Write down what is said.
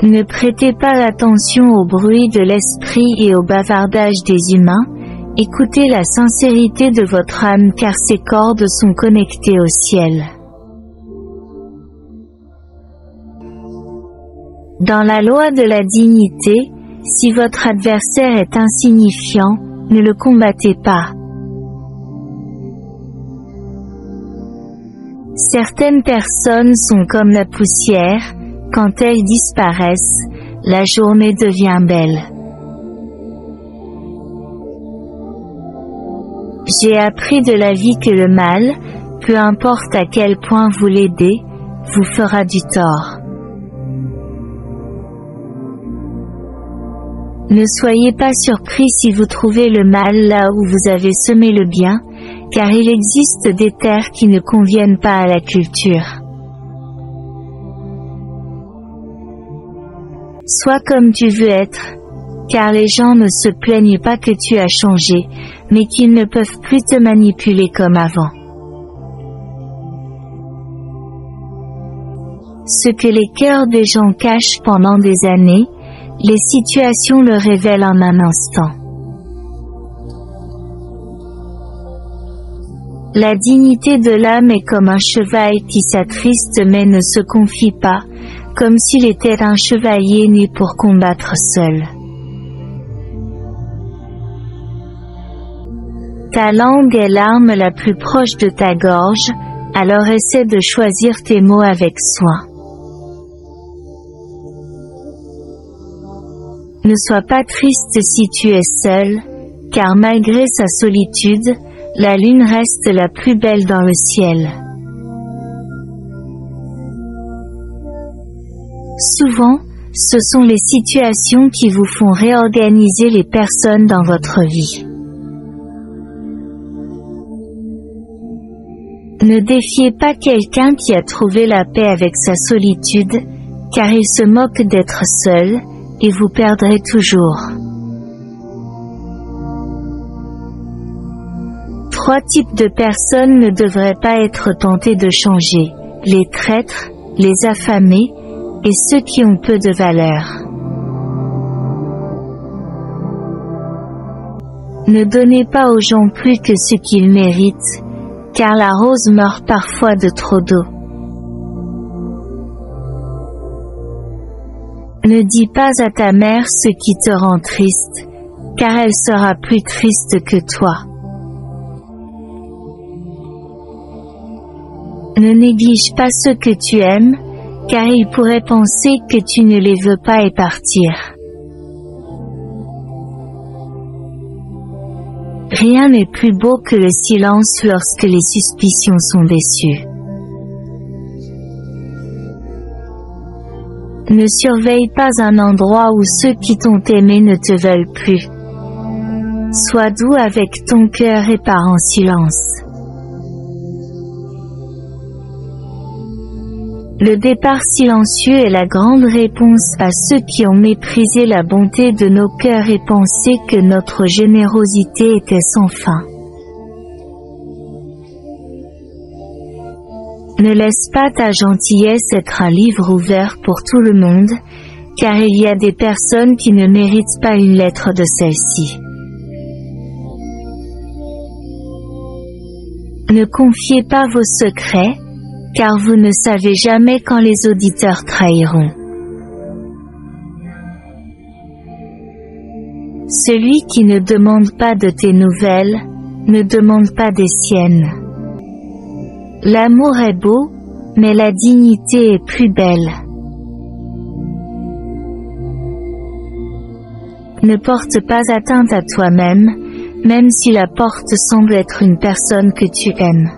Ne prêtez pas attention au bruit de l'esprit et au bavardage des humains, écoutez la sincérité de votre âme car ses cordes sont connectées au ciel. Dans la loi de la dignité, si votre adversaire est insignifiant, ne le combattez pas. Certaines personnes sont comme la poussière, quand elles disparaissent, la journée devient belle. J'ai appris de la vie que le mal, peu importe à quel point vous l'aidez, vous fera du tort. Ne soyez pas surpris si vous trouvez le mal là où vous avez semé le bien, car il existe des terres qui ne conviennent pas à la culture. Sois comme tu veux être, car les gens ne se plaignent pas que tu as changé, mais qu'ils ne peuvent plus te manipuler comme avant. Ce que les cœurs des gens cachent pendant des années, les situations le révèlent en un instant. La dignité de l'âme est comme un cheval qui s'attriste mais ne se confie pas, comme s'il était un chevalier né pour combattre seul. Ta langue est l'arme la plus proche de ta gorge, alors essaie de choisir tes mots avec soin. Ne sois pas triste si tu es seul, car malgré sa solitude, la lune reste la plus belle dans le ciel. Souvent, ce sont les situations qui vous font réorganiser les personnes dans votre vie. Ne défiez pas quelqu'un qui a trouvé la paix avec sa solitude, car il se moque d'être seul, et vous perdrez toujours. 3 types de personnes ne devraient pas être tentées de changer: les traîtres, les affamés, et ceux qui ont peu de valeur. Ne donnez pas aux gens plus que ce qu'ils méritent, car la rose meurt parfois de trop d'eau. Ne dis pas à ta mère ce qui te rend triste, car elle sera plus triste que toi. Ne néglige pas ceux que tu aimes, car ils pourraient penser que tu ne les veux pas et partir. Rien n'est plus beau que le silence lorsque les suspicions sont déçues. Ne surveille pas un endroit où ceux qui t'ont aimé ne te veulent plus. Sois doux avec ton cœur et pars en silence. Le départ silencieux est la grande réponse à ceux qui ont méprisé la bonté de nos cœurs et pensé que notre générosité était sans fin. Ne laisse pas ta gentillesse être un livre ouvert pour tout le monde, car il y a des personnes qui ne méritent pas une lettre de celle-ci. Ne confiez pas vos secrets, car vous ne savez jamais quand les auditeurs trahiront. Celui qui ne demande pas de tes nouvelles, ne demande pas des siennes. L'amour est beau, mais la dignité est plus belle. Ne porte pas atteinte à toi-même, même si la porte semble être une personne que tu aimes.